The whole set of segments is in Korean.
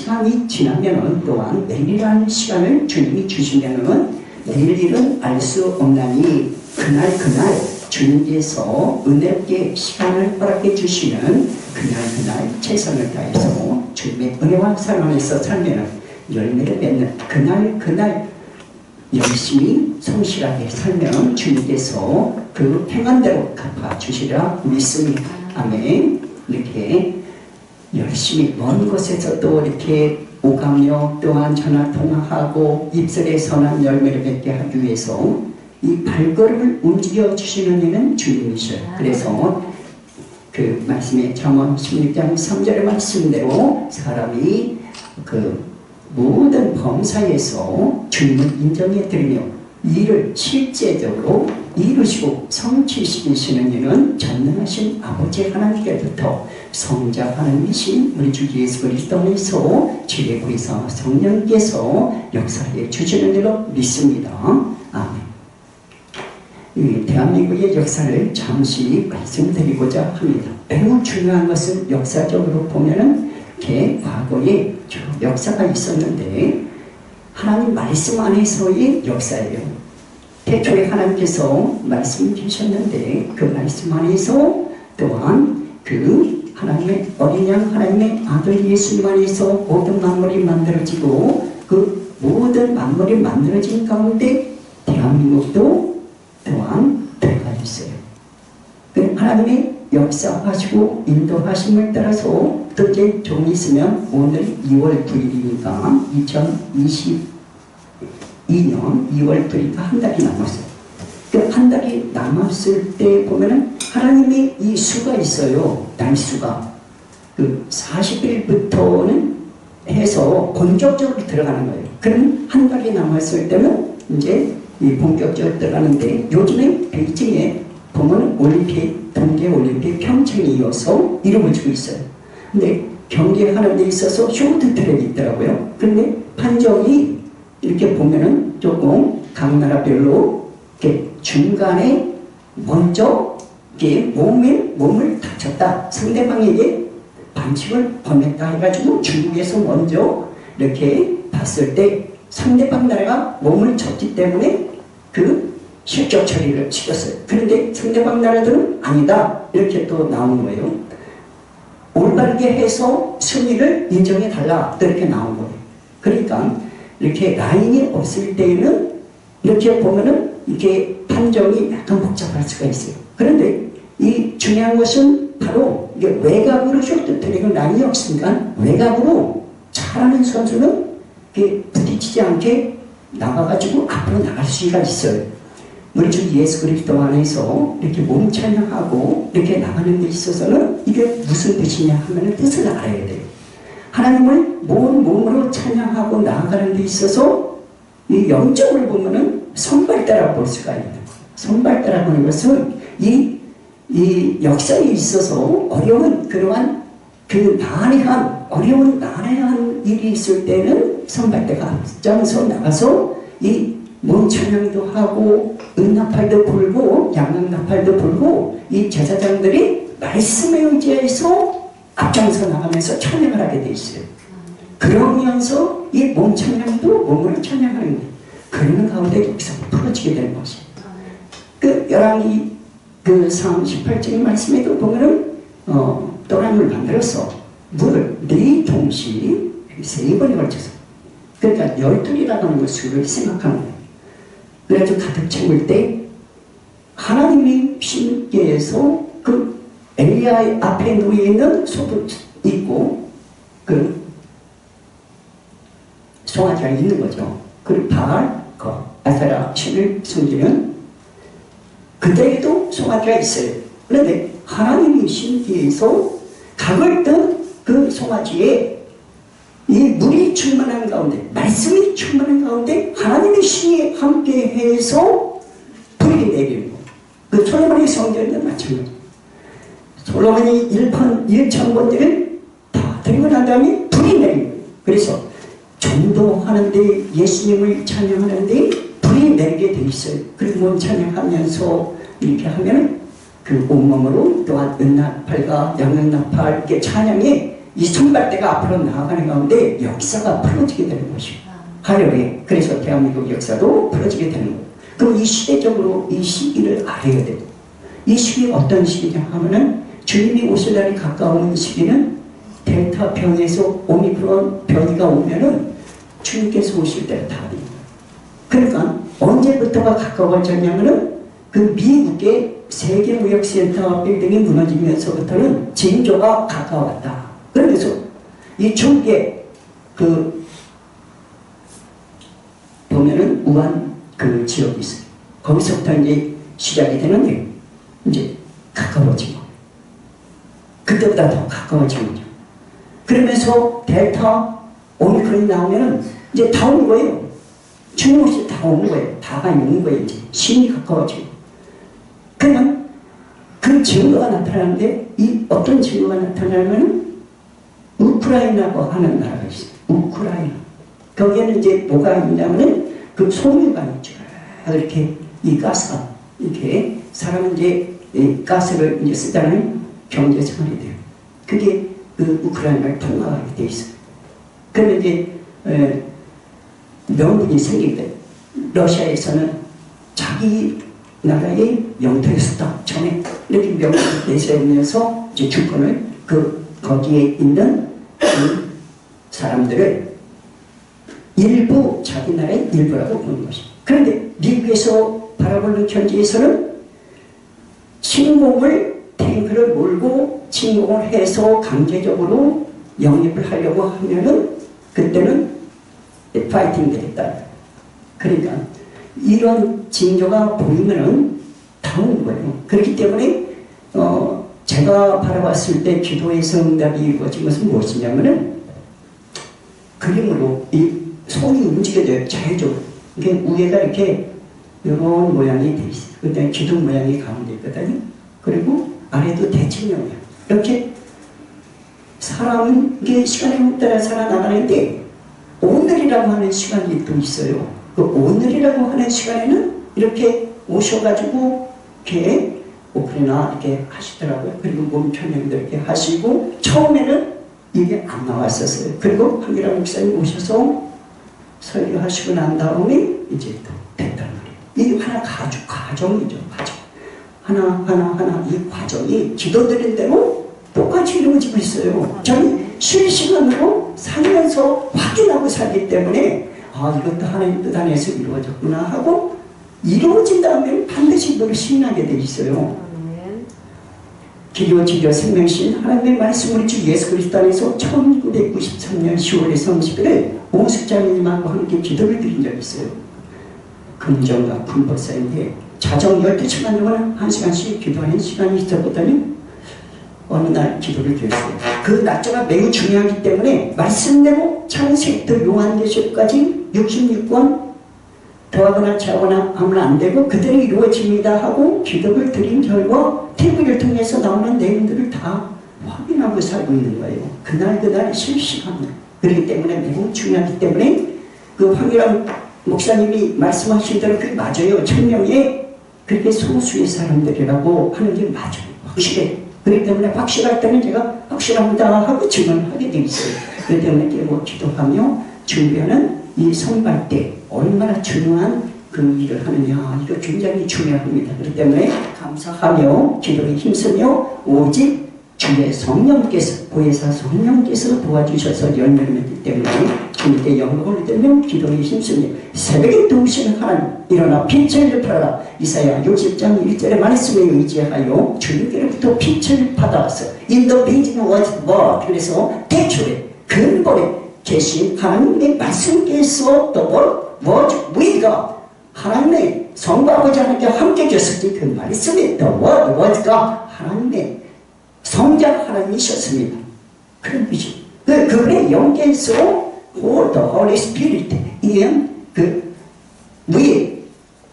시간이 지나면은 또한 내일이라는 시간을 주님이 주시면은 내일 일은 알 수 없나니 그날 주님께서 은혜롭게 시간을 허락해 주시는 그날 최선을 다해서 주님의 은혜와 사랑 안에서 살면 열매를 맺는 그날 열심히 성실하게 살면 주님께서 그 행한대로 갚아주시리라 믿습니다. 아멘. 이렇게 열심히 먼 곳에서도 이렇게 오가며 또한 전화통화하고 입술에 선한 열매를 맺게 하기 위해서 이 발걸음을 움직여 주시는 이는 주님이셔요. 그래서 그 말씀에 잠언 16장 3절의 말씀대로 사람이 그 모든 범사에서 주님을 인정해 드리며 이를 실제적으로 이루시고 성취시키시는 이는 전능하신 아버지 하나님께부터 성자 하나님이신 우리 주 예수 그리스도 안에서 지혜구이사 성령께서 역사해 주시는 일로 믿습니다. 아멘. 이 대한민국의 역사를 잠시 말씀드리고자 합니다. 매우 중요한 것은 역사적으로 보면은 이렇게 과거에 역사가 있었는데 하나님 말씀 안에서의 역사예요. 태초에 하나님께서 말씀 주셨는데 그 말씀 안에서 또한 그 하나님의 어린 양 하나님의 아들 예수님 안에서 모든 만물이 만들어지고 그 모든 만물이 만들어진 가운데 대한민국도 또한 들어가 있어요. 그 하나님의 역사하시고 인도하심을 따라서 또 이제 좀 있으면 오늘 2월 9일이니까 2022년 2월 9일이니까 한 달이 남았어요. 그 한 달이 남았을 때 보면은 하나님의 이 수가 있어요. 날수가. 그 40일부터는 해서 본격적으로 들어가는 거예요. 그럼 한 달이 남았을 때는 이제 이 본격적으로 들어가는데 요즘에 베이징에 보면 올림픽, 동계올림픽 평창이 이어서 이름을 주고 있어요. 근데 경기하는 데 있어서 쇼트트랙이 있더라고요. 근데 판정이 이렇게 보면은 조금 각 나라별로 이렇게 중간에 먼저 이렇게 몸을 다쳤다. 상대방에게 반칙을 범했다 해가지고 중국에서 먼저 이렇게 봤을 때 상대방 나라가 몸을 쳤기 때문에 그 실격 처리를 시켰어요. 그런데 상대방 나라들은 아니다. 이렇게 또 나오는 거예요. 올바르게 해서 승리를 인정해달라. 이렇게 나온 거예요. 그러니까 이렇게 라인이 없을 때에는 이렇게 보면은 이게 판정이 약간 복잡할 수가 있어요. 그런데 이 중요한 것은 바로 이게 외곽으로 쇼트트랙은 라인이 없으니까 외곽으로 잘하는 선수는 이게 부딪히지 않게 나가가지고 앞으로 나갈 수가 있어요. 우리 주 예수 그리스도 안에서 이렇게 몸 찬양하고 이렇게 나가는 데 있어서는 이게 무슨 뜻이냐 하면 뜻을 알아야 돼요. 하나님을 몸으로 찬양하고 나아가는 데 있어서 이 영적으로 보면은 선발대라고 볼 수가 있는 거예요. 선발대라고 하는 것은 이 역사에 있어서 어려운 그러한 그 어려운 난해한 일이 있을 때는 선발대가 앞장서 나가서 이 몸 찬양도 하고 은나팔도 불고 양락나팔도 불고 이 제사장들이 말씀에 의지해서 앞장서 나가면서 찬양을 하게 돼 있어요. 그러면서 이 몸 찬양도 몸으로 찬양하는 거예요. 그러는 가운데 여기서 풀어지게 되는 것이에요. 그 열왕기 그 18절 말씀에도 보면은 또랑을 만들어서 물을 4동씩 3번에 걸쳐서 그러니까 12이라고 하는 것을 생각하는 거예요. 그래가지고 가득 채울 때 하나님이 신께서 그 엘리야 앞에 놓여있는 소도 있고 그 송아지가 있는 거죠. 그리고 바알, 아세라 신을 숨기는 그대에도 송아지가 있어요. 그런데 하나님이 신께서 각을 뜬 그 송아지에 이 물이 충만한 가운데 말씀이 충만한 가운데 하나님의 신이 함께해서 불이 내리는 거. 그 솔로몬의 성전은 마찬가지. 솔로몬이 1,000번들을 다 드리고 난 다음에 불이 내리는 거예요. 그래서 전도하는데 예수님을 찬양하는데 불이 내리게 돼 있어요. 그리고 찬양하면서 이렇게 하면 그 온몸으로 또한 은나팔과 양락나팔 이렇게 찬양에 이 손발대가 앞으로 나아가는 가운데 역사가 풀어지게 되는 것이에요. 할렐루야. 그래서 대한민국 역사도 풀어지게 되는 거예요. 그럼 이 시대적으로 이 시기를 알아야 되고, 이 시기 어떤 시기냐 하면은 주님이 오실 날이 가까운 시기는 델타 변이에서 오미크론 변이가 오면은 주님께서 오실 때가 다 됩니다. 그러니까 언제부터가 가까워졌냐면은 그 미국의 세계무역센터 빌딩이 무너지면서부터는 징조가 가까웠다. 그러면서 이 중국에 그 보면은 우한 그 지역이 있어요. 거기서부터 이제 시작이 되는데 이제 가까워지고 그때보다 더 가까워지는 거죠. 그러면서 델타 오미크론이 나오면은 이제 다 오는 거예요. 중국이 다 오는 거예요. 다가 있는 거예요. 이제 신이 가까워지고. 그러면 그 증거가 나타나는데 이 어떤 증거가 나타나면 우크라이나고 하는 나라가 있어요. 우크라이나. 거기에는 이제 뭐가 있냐면은 그 송유관이 있죠. 이렇게 이 가스가 이렇게 사람은 이제 이 가스를 이제 쓰다는 경제 생활이 돼요. 그게 그 우크라이나를 통과하게 돼 있어요. 그러면 이제 명분이 생길 때 러시아에서는 자기 나라의 영토에서 딱 전에 이렇게 명분을 내세우면서 이제 주권을 거기에 있는 그 사람들을 일부 자기 나라의 일부라고 보는 것입니다. 그런데 미국에서 바라보는 현지에서는 침공을 탱크를 몰고 침공을 해서 강제적으로 영입을 하려고 하면은 그때는 파이팅 되겠다. 그러니까 이런 징조가 보이면은 다 오는 거예요. 그렇기 때문에 제가 바라봤을 때 기도에서 응답이 이루어진 것은 무엇이냐면은 그림으로 이 손이 움직여져요. 자유적으로. 이게 위에가 이렇게 이런 모양이 돼 있어요. 그다음에 기둥 모양이 가운데 있거든요. 그리고 아래도 대칭형이야. 이렇게 사람은 이게 시간에 따라 살아나가는데 오늘이라고 하는 시간이 또 있어요. 그 오늘이라고 하는 시간에는 이렇게 오셔가지고 이렇게 오프리나 이렇게 하시더라고요. 그리고 몸 편형도 이렇게 하시고 처음에는 이게 안 나왔었어요. 그리고 황기라 목사님 오셔서 설교하시고 난 다음에 이제 또 됐단 말이에요. 이게 하나 과정이죠. 과정. 하나 이 과정이 기도드린 대로 똑같이 이루어지고 있어요. 저는 실시간으로 살면서 확인하고 살기 때문에 이것도 하나님 뜻 안에서 이루어졌구나 하고 이루어진 다음에 반드시 그걸 신나게 돼 있어요. 기도, 지교, 생명신 하나님의 말씀을 주 예수 그리스도 안에서 1993년 10월에 30일에 오숙자님하고 함께 기도를 드린 적이 있어요. 금정과 군법사인데 자정 12시간 동안 1시간씩 기도하는 시간이 있었거든요. 어느 날 기도를 드렸어요. 그 날짜가 매우 중요하기 때문에 말씀대로 창세기부터 요한계시록까지 66권 더하거나 제하거나 하면 안 되고 그대로 이루어집니다 하고 기도를 드린 결과 TV를 통해서 나오는 내용들을 다 확인하고 살고 있는 거예요. 그날 실시간으로. 그렇기 때문에 매우 중요하기 때문에 그 황기람 목사님이 말씀하신 대로 그게 맞아요. 천명에 그렇게 소수의 사람들이라고 하는 게 맞아요. 확실해. 그렇기 때문에 확실할 때는 제가 확실합니다 하고 증언을 하게 돼 있어요. 그렇기 때문에 깨고 기도하며 준비하는 이 선발 때 얼마나 중요한 그 일을 하느냐, 이거 굉장히 중요합니다. 그렇기 때문에 감사하며 기도에 힘쓰며 오직 주의 성령께서 보혜사 성령께서 도와주셔서 열매를 맺기 때문에 주님께 영광을 돌리며 기도에 힘쓰며 새벽에 도우시는 하나님 일어나 빛을 발하라. 이사야 60장 1절의 말씀에 의지하여 주님께로부터 빛을 받아서 In the beginning was God. 그래서 대초에 근본에 계신 하나님의 말씀께서 The word was with God. 하나님의 성부 아버지 하나님께 함께 계셨기 그 말씀이 The word was God. 하나님의 성자 하나님이셨습니다. 그런 뜻이. 그분의 영계에서 the Holy Spirit 이은 그 위에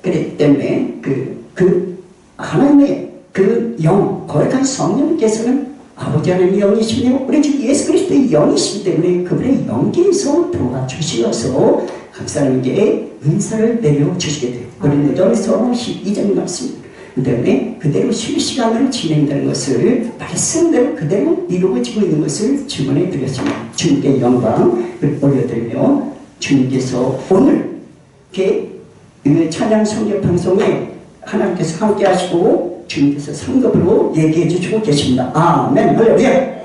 그렇기 때문에 그 하나님의 그 영 거룩한 성령께서는 아버지 하나님의 영이시며 우리 주 예수 그리스도의 영이시기 때문에 그분의 영계에서 도와주시어서 각 사람에게 은사를 내려주시게 돼요. 고린도전서 12장 말씀. 그 때문에 그대로 실시간으로 진행되는 것을 말씀대로 그대로 이루어지고 있는 것을 증언해 드렸습니다. 주님께 영광을 올려드리며 주님께서 오늘 이렇게 찬양 성경 방송에 하나님께서 함께 하시고 주님께서 성급으로 얘기해 주시고 계십니다. 아멘. 할렐루야.